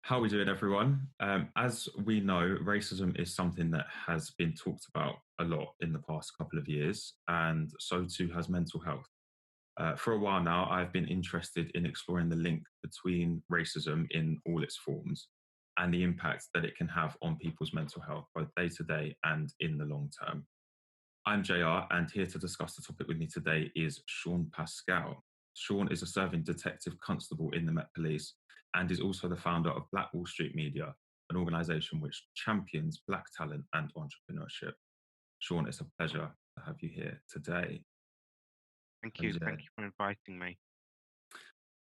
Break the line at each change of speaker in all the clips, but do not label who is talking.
How are we doing, everyone? As we know, racism is something that has been talked about a lot in the past couple of years, and so too has mental health. For a while now, I've been interested in exploring the link between racism in all its forms and the impact that it can have on people's mental health, both day to day and in the long term. I'm JR, and here to discuss the topic with me today is Shaun Pascal. Shaun is a serving detective constable in the Met Police and is also the founder of Black Wall Street Media, an organisation which champions Black talent and entrepreneurship. Shaun, it's a pleasure to have you here today.
Thank
How you
you. Thank
doing?
you for inviting me.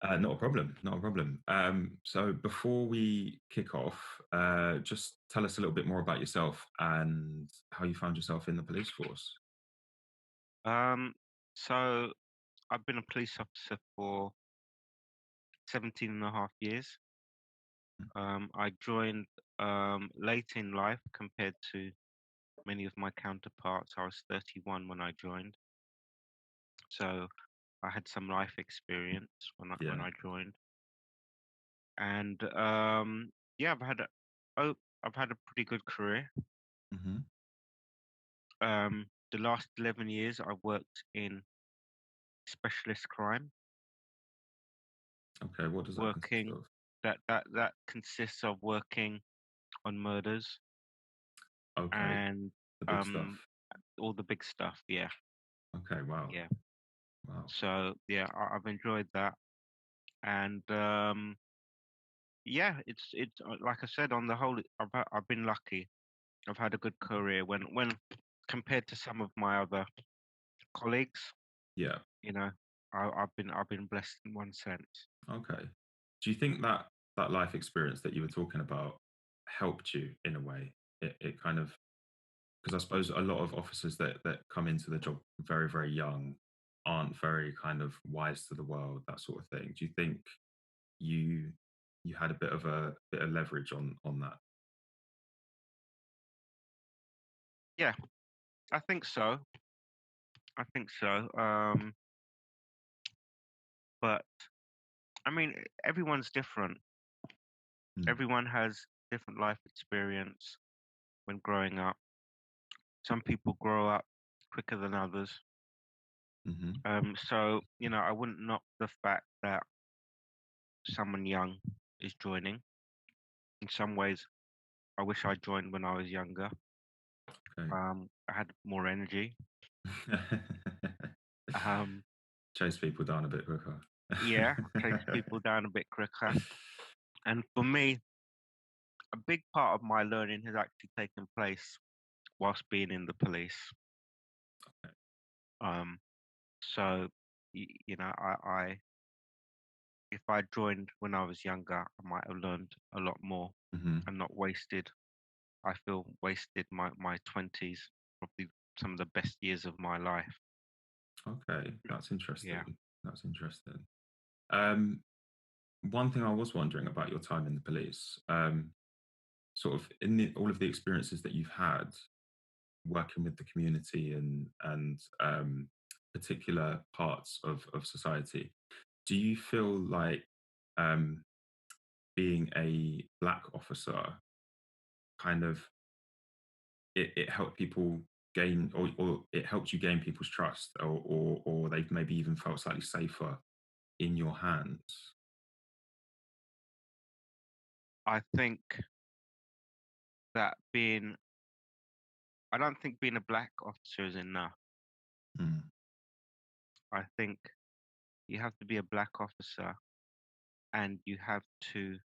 Not a problem, not a problem. So before we kick off, just tell us a little bit more about yourself and how you found yourself in the police force.
Um, so I've been a police officer for 17 and a half years. I joined late in life compared to many of my counterparts. I was 31 when I joined, so I had some life experience when
Yeah.
I joined, and yeah, I've had a pretty good career.
Hmm.
The last 11 years I worked in specialist crime,
Okay, what does that consist
working
of?
that consists of working on murders
Okay,
and
the big
um
stuff.
all the big stuff. Yeah,
Okay, wow,
yeah.
wow.
So yeah, I've enjoyed that, and yeah, it's like I said. On the whole, I've been lucky. I've had a good career when compared to some of my other colleagues.
Yeah,
You know, I've been blessed in one sense.
okay. Do you think that that life experience that you were talking about helped you in a way? It kind of, because I suppose a lot of officers that come into the job very, very young aren't very kind of wise to the world, that sort of thing. Do you think you you had a bit of leverage on that?
Yeah, I think so. I think so. But I mean, everyone's different.
Mm.
Everyone has different life experience when growing up. Some people grow up quicker than others.
Hmm.
So I wouldn't knock the fact that someone young is joining. In some ways, I wish I joined when I was younger.
Okay.
I had more energy. Um,
Chase people down a bit quicker.
yeah, chase people down a bit quicker. And for me, a big part of my learning has actually taken place whilst being in the police. Um, so, I if I joined when I was younger, I might have learned a lot more
Hmm.
and not wasted. I feel wasted my 20s, probably some of the best years of my life.
Okay, that's
Yeah.
interesting. That's interesting. Um, One thing I was wondering about your time in the police, sort of all of the experiences that you've had working with the community and particular parts of society. Do you feel like um, being a black officer kind of it helped people gain or it helped you gain people's trust or they've maybe even felt slightly safer in your hands?
I think that being, I don't think being a black officer is enough.
Mm.
I think you have to be a black officer and you have to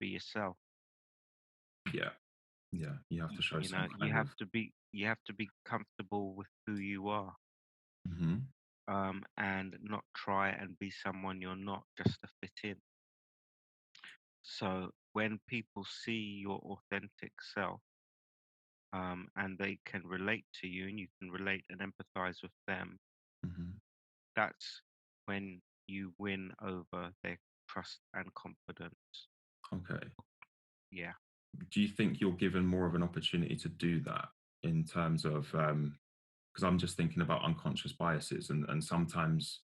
be yourself.
Yeah, yeah, you have to show
You
some
know,
kind of.
you have to be comfortable with who you are,
Mhm.
and not try and be someone you're not just to fit in. So when people see your authentic self, and they can relate to you and you can relate and empathize with them,
Mhm.
that's when you win over their trust and confidence.
Okay.
Yeah.
Do you think you're given more of an opportunity to do that in terms of, because I'm just thinking about unconscious biases and sometimes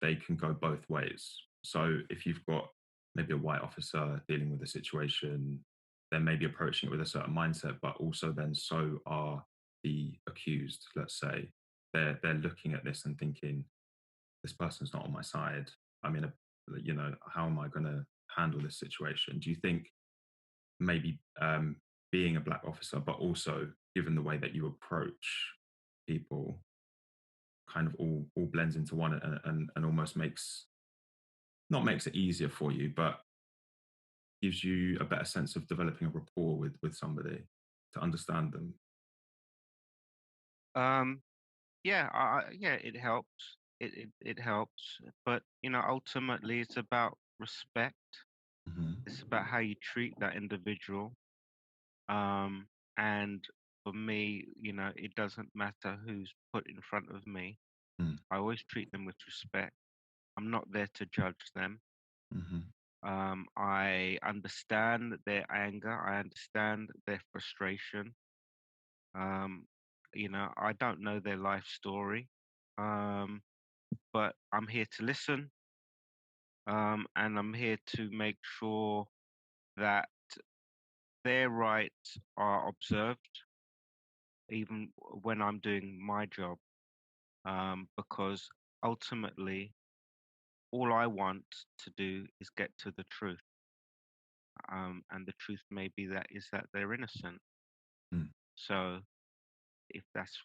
they can go both ways. So if you've got maybe a white officer dealing with a situation, they're maybe approaching it with a certain mindset, but also then so are the accused, let's say. They're looking at this and thinking, this person's not on my side. I'm in a, how am I going to handle this situation? Do you think maybe being a black officer, but also given the way that you approach people, kind of all blends into one and almost makes not makes it easier for you, but gives you a better sense of developing a rapport with somebody to understand them.
Um, yeah, yeah, it helps. It helps, but ultimately, it's about respect.
Hmm.
It's about how you treat that individual. Um, and for me, it doesn't matter who's put in front of me.
Mm.
I always treat them with respect. I'm not there to judge them.
Hmm.
I understand their anger. I understand their frustration. Um, I don't know their life story, um, but I'm here to listen, and I'm here to make sure that their rights are observed, even when I'm doing my job, because ultimately, all I want to do is get to the truth, and the truth may be that they're innocent.
Mm.
So if that's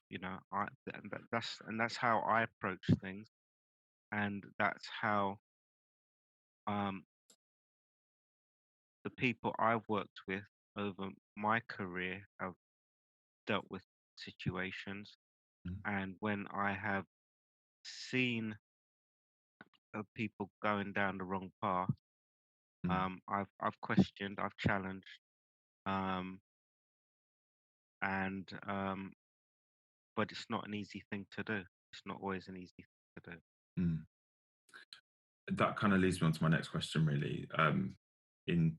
that's how I approach things, and that's how um, the people I've worked with over my career have dealt with situations.
Mm.
And when I have seen people going down the wrong path,
Mm.
I've questioned, I've challenged, um, and but it's not an easy thing to do. It's not always an easy thing to do.
Mm. That kind of leads me on to my next question, really. In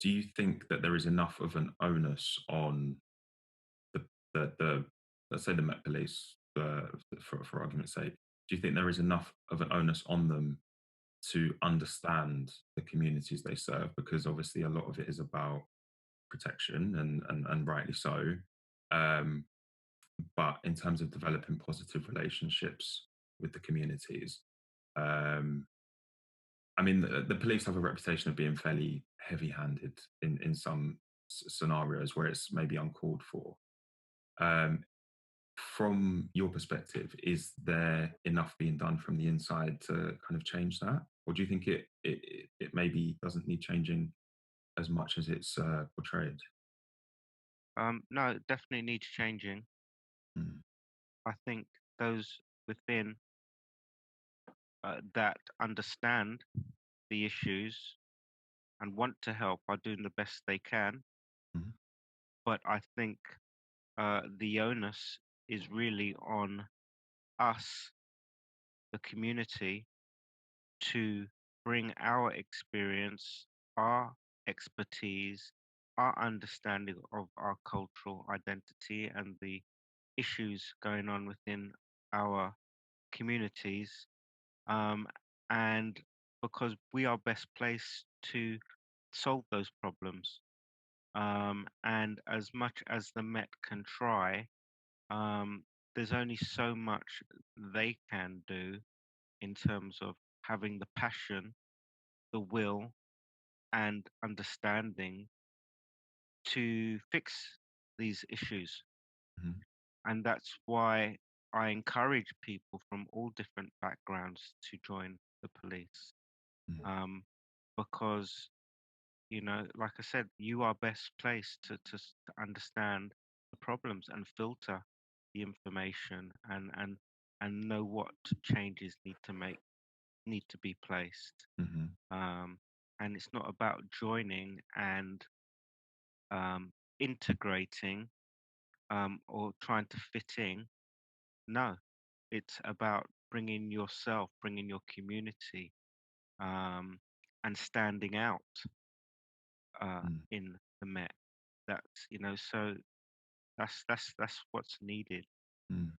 Do you think that there is enough of an onus on the let's say the Met Police, for argument's sake? Do you think there is enough of an onus on them to understand the communities they serve? Because obviously a lot of it is about protection, and rightly so. Um, but in terms of developing positive relationships with the communities, um, I mean, the police have a reputation of being fairly heavy-handed in some scenarios where it's maybe uncalled for. Um, from your perspective, is there enough being done from the inside to kind of change that, or do you think it maybe doesn't need changing as much as it's portrayed?
No, it definitely needs changing.
Mm.
I think those within that understand the issues and want to help are doing the best they can.
Mhm.
But I think the onus is really on us, the community, to bring our experience, our expertise, our understanding of our cultural identity and the issues going on within our communities. Um, and because we are best placed to solve those problems. And as much as the Met can try, there's only so much they can do in terms of having the passion, the will, and understanding to fix these issues.
Mhm.
And that's why I encourage people from all different backgrounds to join the police.
Mhm.
Um, because, like I said, you are best placed to understand the problems and filter the information and know what changes need to be placed.
Mhm.
Um, and it's not about joining and integrating or trying to fit in. No, it's about bringing yourself, bringing your community, um, and standing out
Mm.
in the Met. So that's what's needed.
Mm.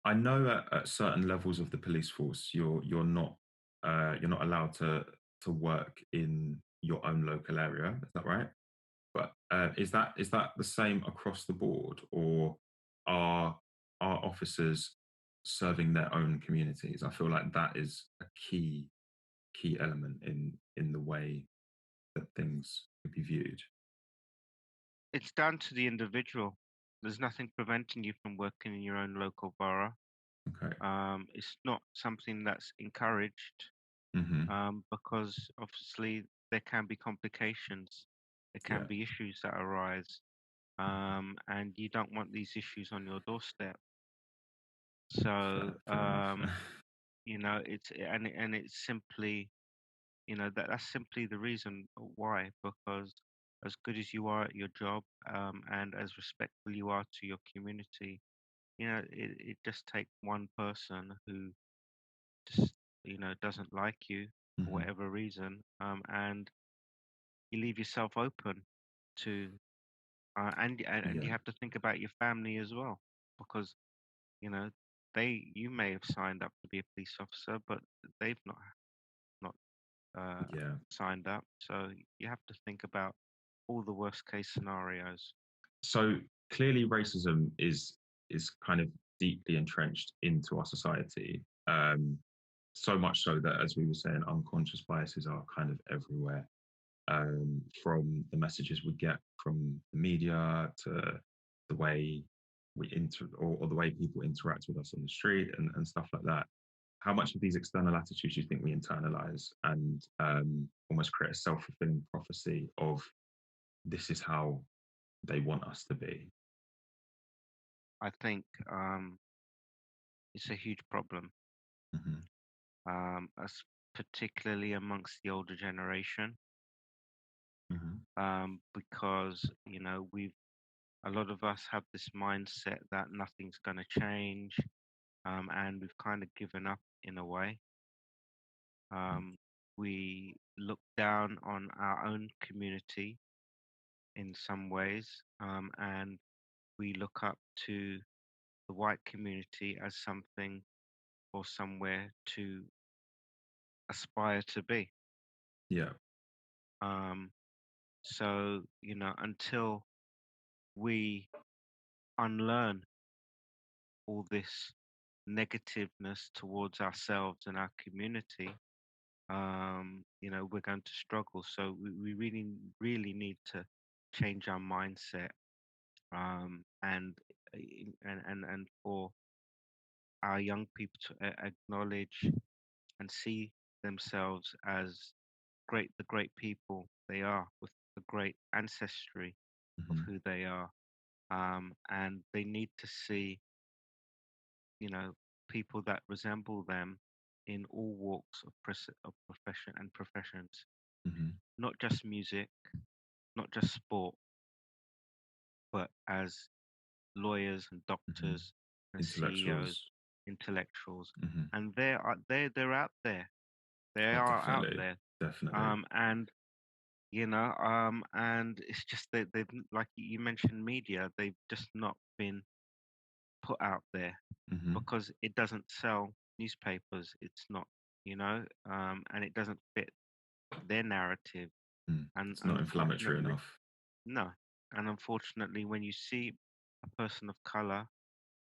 I know at certain levels of the police force, you're not allowed to. to work in your own local area. Is that right? But is that the same across the board, or are officers serving their own communities? I feel like that is a key element in the way that things could be viewed.
It's down to the individual. There's nothing preventing you from working in your own local borough.
Okay.
It's not something that's encouraged,
Hmm.
because obviously there can be complications, there can
Yeah.
be issues that arise, and you don't want these issues on your doorstep. So,
Fair enough.
it's simply, that's simply the reason why, because as good as you are at your job, and as respectful you are to your community, it just takes one person who just, doesn't like you for
Hmm.
whatever reason, and you leave yourself open to, and
Yeah.
you have to think about your family as well, because you know you may have signed up to be a police officer, but they've not uh,
Yeah.
signed up. So you have to think about all the worst case scenarios.
So clearly, racism is kind of deeply entrenched into our society. So much so that, as we were saying, unconscious biases are kind of everywhere. From the messages we get from the media to the way or the way people interact with us on the street and stuff like that. How much of these external attitudes do you think we internalize and almost create a self-fulfilling prophecy of this is how they want us to be?
I think, it's a huge problem,
Hmm.
particularly amongst the older generation,
Hmm.
because a lot of us have this mindset that nothing's going to change, and we've kind of given up in a way. Um, we look down on our own community in some ways, and we look up to the white community as something or somewhere to aspire to be.
Yeah.
Um, so, until we unlearn all this negativeness towards ourselves and our community, we're going to struggle. So we really, really need to change our mindset, and for our young people to acknowledge and see themselves as the great people they are, with the great ancestry of
Hmm.
who they are, and they need to see, you know, people that resemble them in all walks of professions,
Hmm.
not just music, not just sport, but as lawyers and
Hmm.
doctors and CEOs,
Intellectuals.
intellectuals,
Hmm.
and they're out there. They
Oh,
are out
definitely.
there,
Definitely.
and and it's just that like you mentioned, media. They've just not been put out there
Hmm.
because it doesn't sell newspapers. It's not, and it doesn't fit their narrative.
Mm.
And
It's not inflammatory
unfortunately,
enough.
no. And unfortunately, when you see a person of color,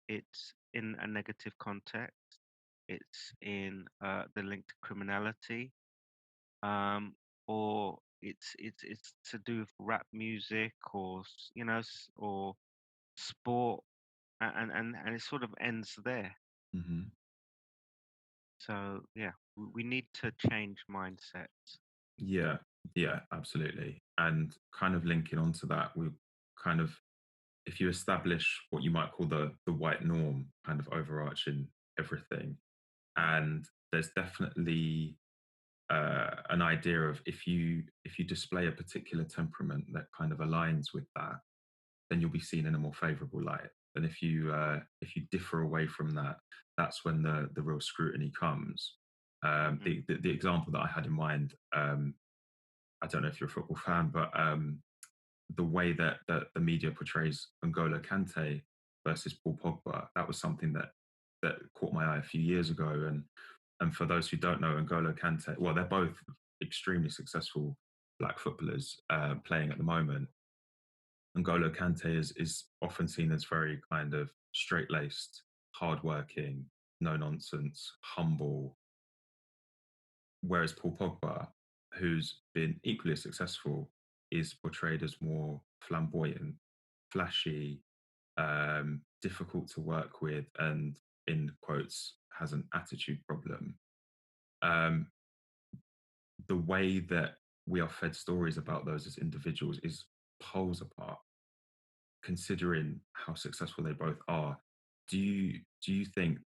it's in a negative context. It's in the link to criminality, um, or it's to do with rap music, or or sport, and it sort of ends there.
Hmm.
So yeah, we need to change mindsets.
Yeah, yeah, absolutely. And kind of linking onto that, we kind of, if you establish what you might call the white norm, kind of overarching everything,
Mm,
and there's definitely an idea of if you display a particular temperament that kind of aligns with that, then you'll be seen in a more favorable light. And if you differ away from that, that's when the real scrutiny comes.
mhm,
The example that I had in mind, I don't know if you're a football fan, but the way that the media portrays N'Golo Kante versus Paul Pogba, that was something that caught my eye a few years ago. And for those who don't know, N'Golo Kante, well, they're both extremely successful black footballers playing at the moment. N'Golo Kante is often seen as very kind of straight laced, hardworking, no nonsense, humble. Whereas Paul Pogba, who's been equally as successful, is portrayed as more flamboyant, flashy, difficult to work with, and in quotes, has an attitude problem. Um, the way that we are fed stories about those as individuals is poles apart, considering how successful they both are. Do you think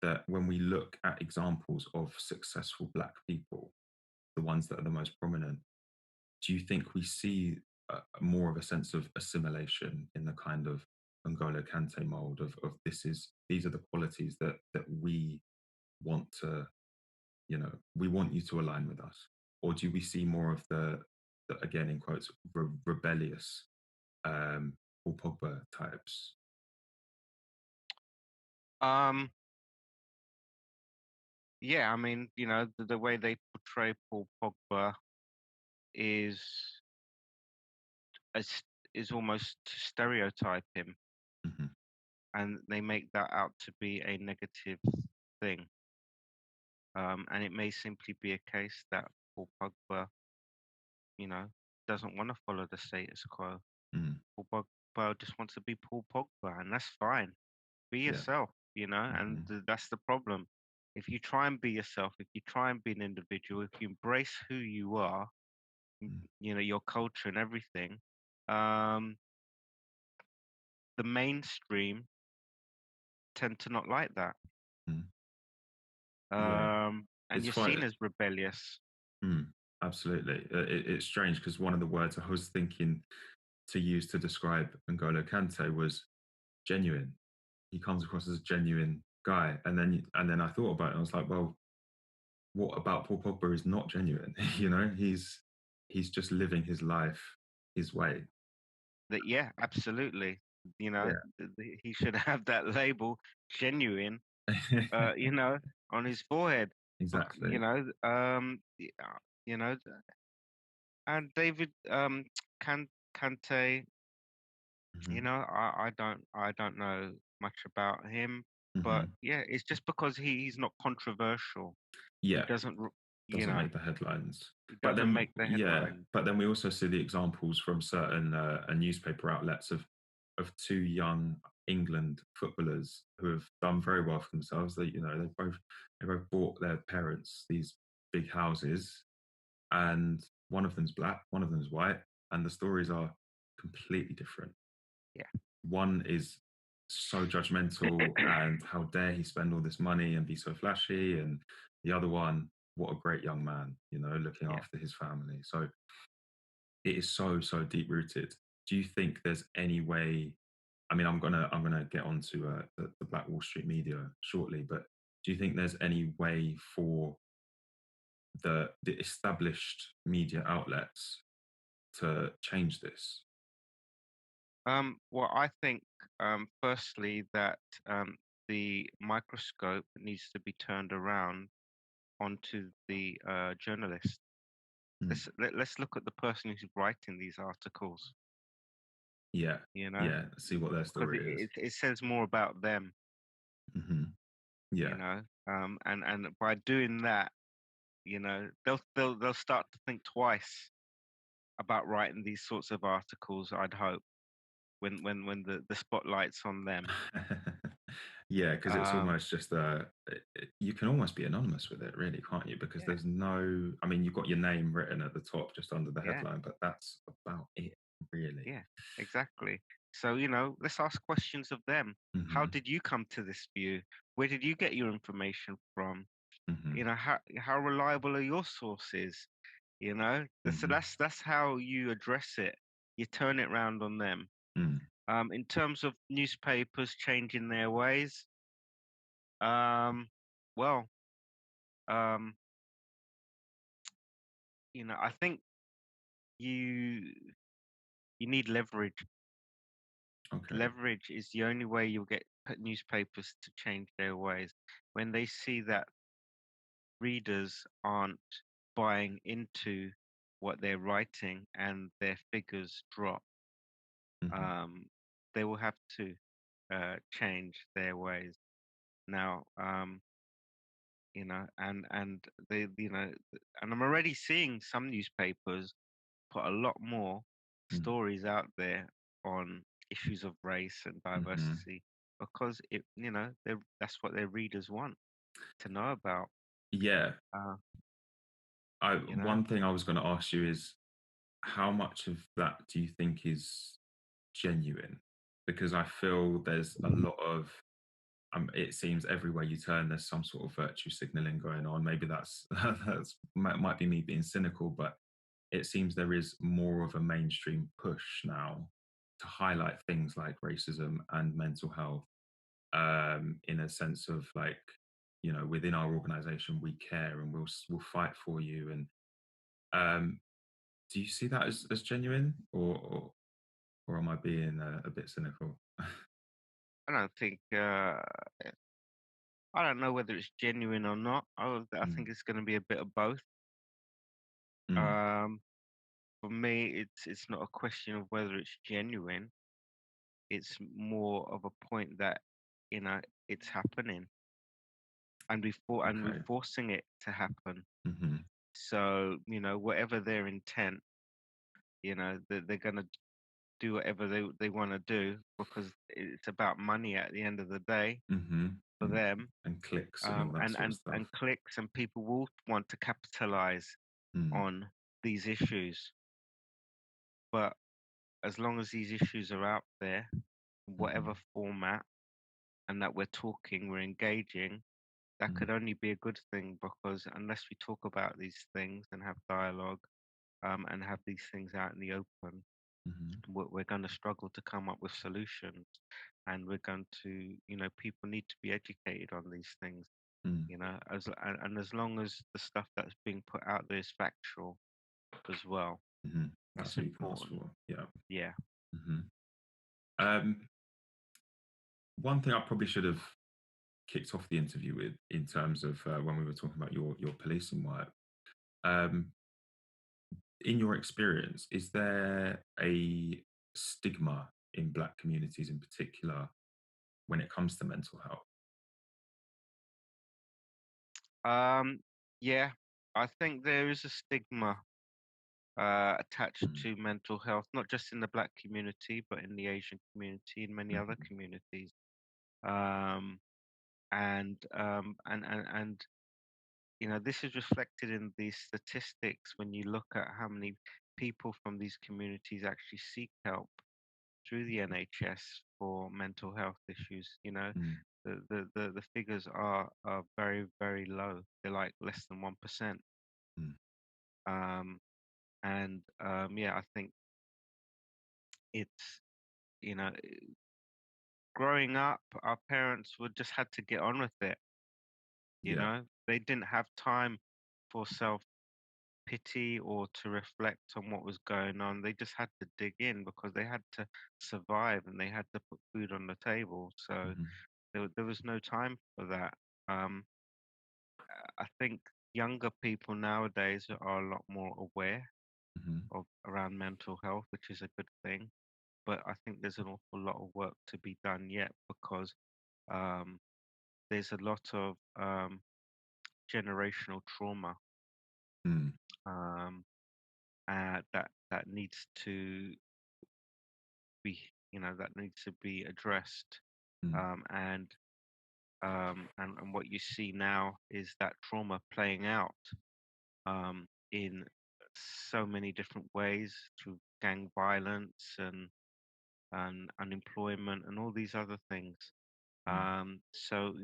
that when we look at examples of successful black people, the ones that are the most prominent, do you think we see more of a sense of assimilation in the kind of N'Golo Kante mold of these are the qualities that we want to, we want you to align with us? Or do we see more of the again, in quotes, rebellious Paul Pogba types?
Um, yeah, I mean, the way they portray Paul Pogba is as is almost to stereotype him,
Hmm.
and they make that out to be a negative thing. And it may simply be a case that Paul Pogba, you know, doesn't want to follow the status quo.
Mm.
Paul Pogba just wants to be Paul Pogba, and that's fine. Be
Yeah.
yourself, and
Hmm.
that's the problem. If you try and be yourself, if you try and be an individual, if you embrace who you are,
Mm.
your culture and everything, um, the mainstream tend to not like that.
Mm. Yeah.
And
It's
you're
fine.
seen as rebellious.
Mm. Absolutely. It's strange because one of the words I was thinking to use to describe N'Golo Kante was genuine. He comes across as a genuine guy, and then I thought about it. And I was like, well, what about Paul Pogba is not genuine? He's just living his life his way.
That yeah, absolutely.
Yeah.
He should have that label, genuine, on his forehead. You
Exactly.
know, you know, and David Can Kante,
Hmm.
I don't know much about him, but
Hmm.
yeah, it's just because he's not controversial. He
Yeah.
doesn't,
Doesn't make the headlines.
he
But
doesn't
then,
make the
yeah,
headline.
but then we also see the examples from certain newspaper outlets of two young England footballers who have done very well for themselves. They both bought their parents these big houses, and one of them's black, one of them's white, and the stories are completely different.
Yeah,
One is so judgmental and how dare he spend all this money and be so flashy, and the other one, what a great young man, looking
yeah.
after his family. So it is so deep rooted. Do you think there's any way? I mean, I'm gonna get onto the Black Wall Street media shortly, but do you think there's any way for the established media outlets to change this?
Well, I think firstly that the microscope needs to be turned around onto the journalist.
Mm.
Let's look at the person who's writing these articles,
Yeah,
you know,
yeah. See what their
because
story is.
it says more about them,
Hmm.
you
Yeah.
know, and by doing that, they'll start to think twice about writing these sorts of articles. I'd hope when the spotlight's on them.
Yeah, because it's
Um,
almost just you can almost be anonymous with it, really, can't you? Because
yeah,
there's no, I mean, you've got your name written at the top just under the
yeah.
headline, but that's about it, really.
Yeah, exactly. So, let's ask questions of them. How
Hmm.
did you come to this view? Where did you get your information from?
Hmm.
How reliable are your sources? So
Hmm.
that's how you address it. You turn it round on them.
Mm.
In terms of newspapers changing their ways, um, well, um, I think you you need leverage.
Okay.
Leverage is the only way you'll get newspapers to change their ways when they see that readers aren't. buying into what they're writing and their figures drop,
Mhm.
um, they will have to change their ways. Now, and they, and I'm already seeing some newspapers put a lot more
Mm.
stories out there on issues of race and
Mhm.
diversity because that's what their readers want to know about.
Yeah.
Uh,
I
you know,
One thing I was gonna ask you is how much of that do you think is genuine? Because I feel there's a lot of it seems everywhere you turn, there's some sort of virtue signaling going on. Maybe that's that's might be me being cynical, but it seems there is more of a mainstream push now to highlight things like racism and mental health, in a sense of like, within our organization, we care and we'll fight for you. And um, do you see that as genuine, or am I being a bit cynical?
I don't think I don't know whether it's genuine or not. I think
Mm,
it's going to be a bit of both.
mm,
Um, for me, it's not a question of whether it's genuine. It's more of a point that it's happening, and we're
okay.
forcing it to happen.
Hmm.
So whatever their intent, they're gonna do whatever they want to do because it's about money at the end of the day
Hmm.
for them.
And clicks and all that
And
sort of stuff.
and clicks, and people will want to capitalize
Mm,
on these issues. But as long as these issues are out there, in whatever
hmm,
format, and that we're talking, we're engaging, that
mm,
could only be a good thing because unless we talk about these things and have dialogue, and have these things out in the open,
hmm,
we're going to struggle to come up with solutions. And we're going to, people need to be educated on these things,
mm,
and as long as the stuff that's being put out there is factual as well,
hmm. That's
that's
all you can ask
important.
for. Yeah.
Yeah.
Hmm. Um, One thing I probably should have kicked off the interview with, in terms of when we were talking about your policing work. Um, in your experience, is there a stigma in Black communities in particular when it comes to mental health?
Um, yeah, I think there is a stigma attached
Mm,
to mental health, not just in the Black community, but in the Asian community and many other
mhm,
communities. Um, and this is reflected in the statistics when you look at how many people from these communities actually seek help through the NHS for mental health issues.
mm,
The figures are very, very low. They're like less than 1%.
mm.
Um, and yeah, I think it's you know growing up, our parents would just had to get on with it.
Yeah.
They didn't have time for self pity or to reflect on what was going on. They just had to dig in because they had to survive and they had to put food on the table. So
Mhm,
there was no time for that. Um, I think younger people nowadays are a lot more aware
mhm,
of around mental health, which is a good thing. But I think there's an awful lot of work to be done yet because um, there's a lot of generational trauma
mm,
um, that needs to be, that needs to be addressed.
mm,
Um, and and what you see now is that trauma playing out in so many different ways through gang violence and unemployment and all these other things.
mm,
So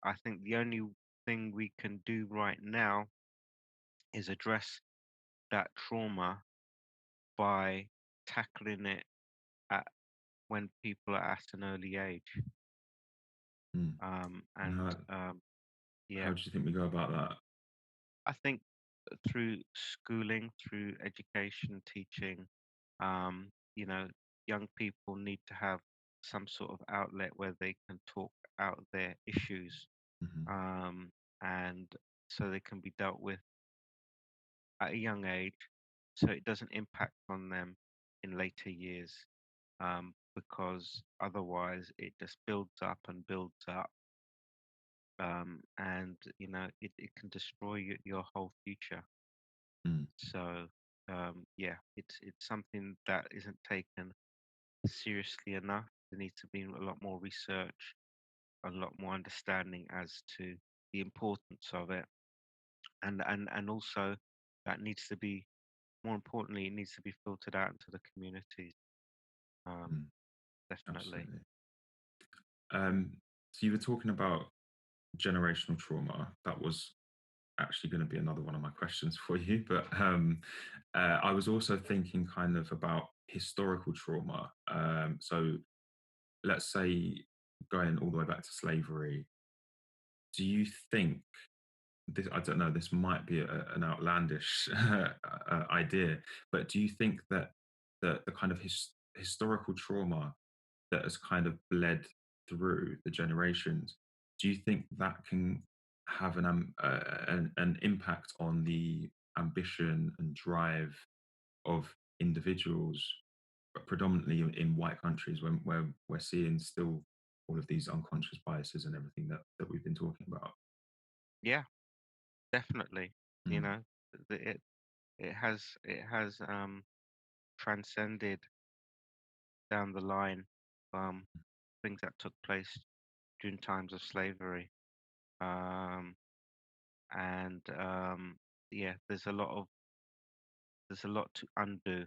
I think the only thing we can do right now is address that trauma by tackling it at when people are at an early age.
mm. And
And
how
yeah,
do you think we go about that?
I think through schooling, through education, teaching, um, you know, young people need to have some sort of outlet where they can talk out their issues,
Mhm,
um, and so they can be dealt with at a young age, so it doesn't impact on them in later years. Because otherwise it just builds up, and it can destroy your whole future.
Mm,
So yeah, it's something that isn't taken seriously enough. There needs to be a lot more research, a lot more understanding as to the importance of it, and also that needs to be, more importantly, it needs to be filtered out into the communities. Um,
mm,
Definitely.
absolutely. Um, so you were talking about generational trauma. That was actually going to be another one of my questions for you, but I was also thinking kind of about historical trauma. So let's say going all the way back to slavery. Do you think this? I don't know. This might be an outlandish idea, but do you think that the kind of historical trauma that has kind of bled through the generations, do you think that can have an impact on the ambition and drive of individuals, but predominantly in white countries, where we're seeing still all of these unconscious biases and everything that we've been talking about?
Yeah, definitely. You
Mm,
know, it has transcended down the line, um, things that took place during times of slavery. Um, and Yeah, there's a lot to undo.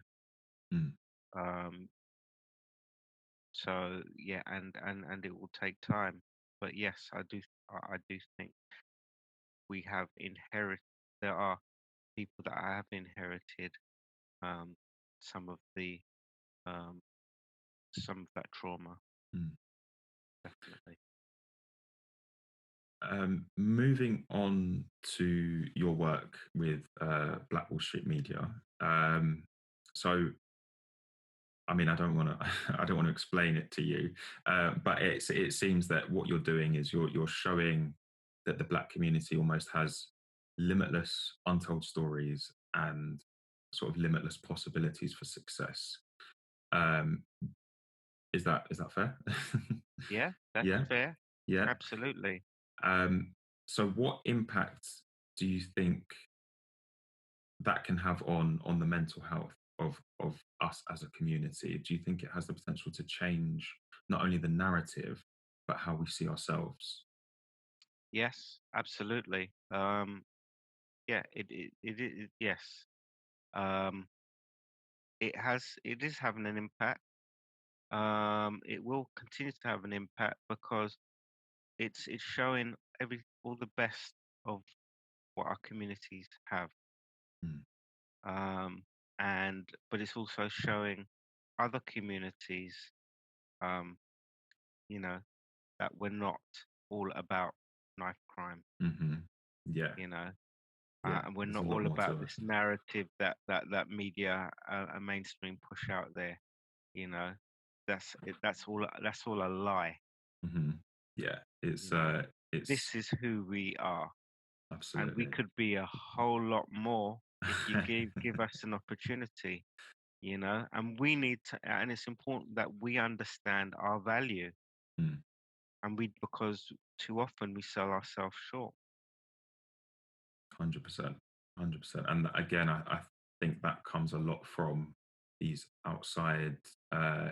mm,
Um, so yeah, and it will take time. But yes, I do think we have inherit. There are people that have inherited um, some of the um, some of that trauma.
mm.
Definitely.
Moving on to your work with Black Wall Street Media. So, I mean, I don't want to, I don't want to explain it to you, but it seems that what you're doing is you're showing that the Black community almost has limitless untold stories and sort of limitless possibilities for success. Um, is that fair?
Yeah, that's
Yeah,
fair.
yeah.
Absolutely.
Um, so, what impact do you think that can have on the mental health of us as a community? Do you think it has the potential to change not only the narrative but how we see ourselves?
Yes, absolutely. Yeah, yes. Um, it is having an impact. It will continue to have an impact because it's showing all the best of what our communities have.
Mm,
Um, and but it's also showing other communities, um, you know, that we're not all about knife crime,
hmm. Yeah,
you know,
yeah.
and we're
There's
not
a lot
all
more to
about
us.
this narrative that media and mainstream push out there. You know, that's all a lie.
Hmm. Yeah,
You know,
it's
this is who we are, and we
absolutely.
could be a whole lot more if you give us an opportunity. You know, and we need to, and it's important that we understand our value,
Mm.
and we because too often we sell ourselves short.
100%. 100%. And again, I think that comes a lot from these outside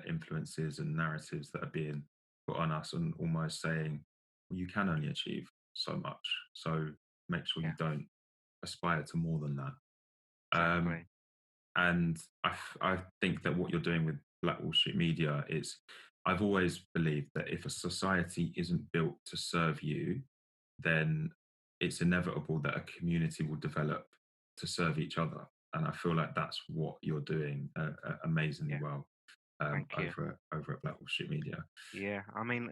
influences and narratives that are being put on us and almost saying, well, you can only achieve so much. So make sure you
Yeah,
don't aspire to more than that. Um,
exactly.
and I think that what you're doing with Black Wall Street Media is, I've always believed that if a society isn't built to serve you, then it's inevitable that a community will develop to serve each other. And I feel like that's what you're doing amazingly
Yeah,
well
thank you.
over at Black Wall Street Media.
Yeah, I mean,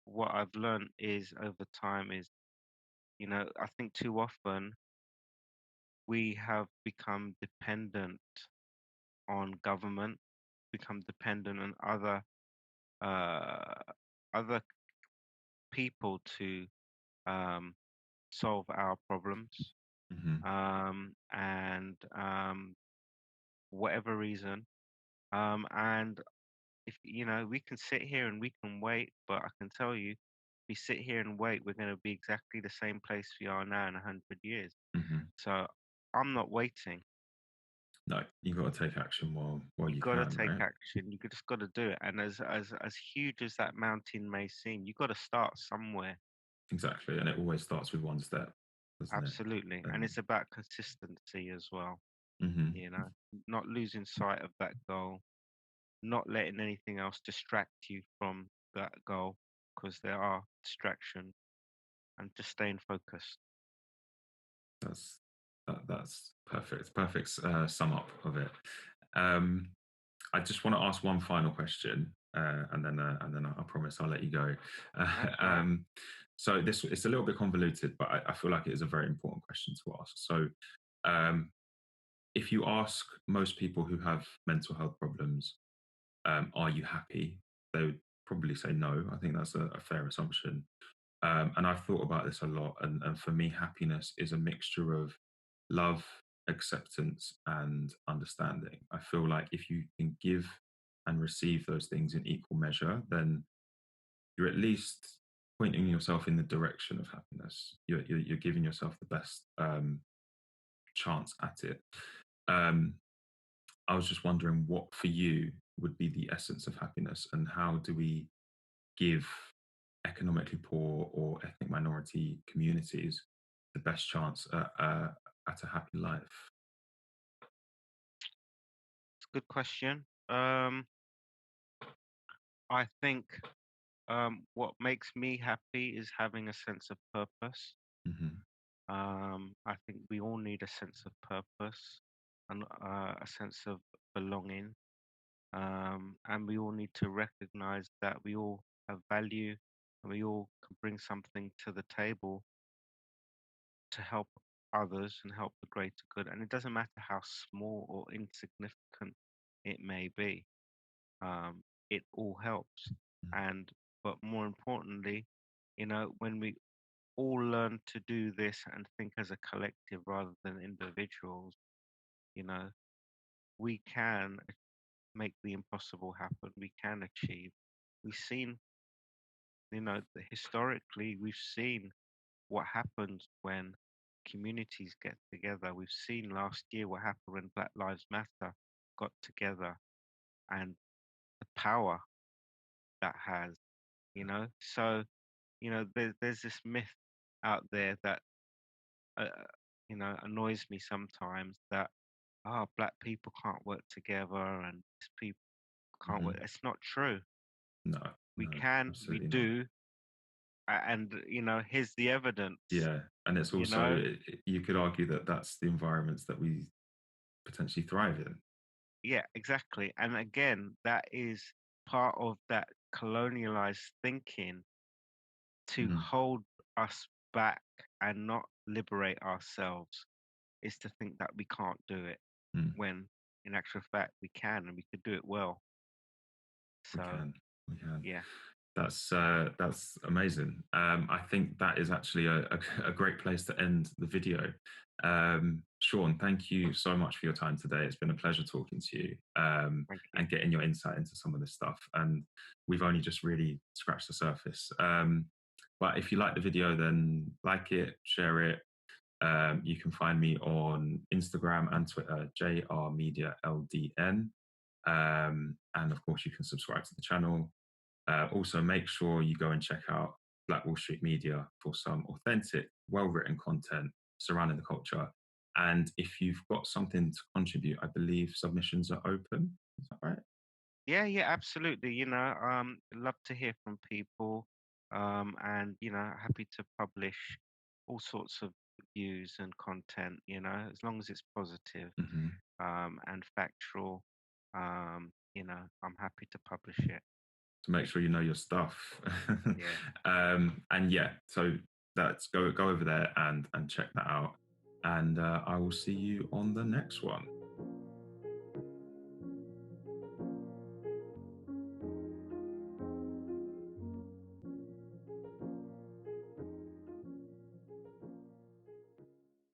what I've learned is over time is, I think too often we have become dependent on government, become dependent on uh, other people to um, solve our problems.
Hmm.
and whatever reason. And if we can sit here and we can wait, but I can tell you, if we sit here and wait, we're going to be exactly the same place we are now in 100 years.
Hmm.
So I'm not waiting.
No, you got to take action while
You
you
got to
can,
take
right?
action. You just got to do it. And as huge as that mountain may seem, you got to start somewhere.
Exactly, and it always starts with one step, doesn't it?
Absolutely. And
And
it's about consistency as well.
hmm.
You know, not losing sight of that goal, not letting anything else distract you from that goal, because there are distractions, and just staying focused.
That's that's perfect. Perfect sum up of it. Um, I just want to ask one final question, and then I promise I'll let you go. Uh,
That's all right.
um, so this it's a little bit convoluted, but I feel like it is a very important question to ask. So, um, if you ask most people who have mental health problems, are you happy? They would probably say no. I think that's a fair assumption. And I've thought about this a lot. And for me, happiness is a mixture of love, acceptance, and understanding. I feel like if you can give and receive those things in equal measure, then you're at least pointing yourself in the direction of happiness. You're giving yourself the best chance at it. Um, I was just wondering what for you would be the essence of happiness, and how do we give economically poor or ethnic minority communities the best chance at a happy life?
It's a good question. I think what makes me happy is having a sense of purpose.
Hmm.
I think we all need a sense of purpose and a sense of belonging. And we all need to recognize that we all have value and we all can bring something to the table to help others and help the greater good. And it doesn't matter how small or insignificant it may be, it all helps. And but more importantly, when we all learn to do this and think as a collective rather than individuals, you know, we can make the impossible happen. We can achieve. We've seen, historically, we've seen what happens when communities get together. We've seen last year what happened when Black Lives Matter got together and the power that has, So, there's this myth out there that, annoys me sometimes that, black people can't work together and these people can't work.
Hmm.
It's not true.
No,
We
no,
can, we
absolutely not.
do, and here's the evidence.
Yeah, and it's
You
also
know,
you could argue that that's the environments that we potentially thrive in.
yeah, exactly. And again, that is part of that colonialized thinking to
Hmm.
hold us back and not liberate ourselves is to think that we can't do it
Mm.
when in actual fact we can and we could do it well.
We
So
can, we can.
yeah,
That's amazing. I think that is actually a great place to end the video. Shaun, thank you so much for your time today. It's been a pleasure talking to you,
thank you.
and getting your insight into some of this stuff. And we've only just really scratched the surface. But if you like the video, then like it, share it. You can find me on Instagram and Twitter, JRMediaLDN. And of course, you can subscribe to the channel. Also, make sure you go and check out Black Wall Street Media for some authentic, well written content surrounding the culture. And if you've got something to contribute, I believe submissions are open. Is that right?
Yeah, yeah, absolutely. Love to hear from people, and happy to publish all sorts of views and content. As long as it's positive,
Hmm.
and factual. I'm happy to publish it.
To make sure you know your stuff.
Yeah.
And yeah, so that's go over there and check that out. And I will see you on the next one.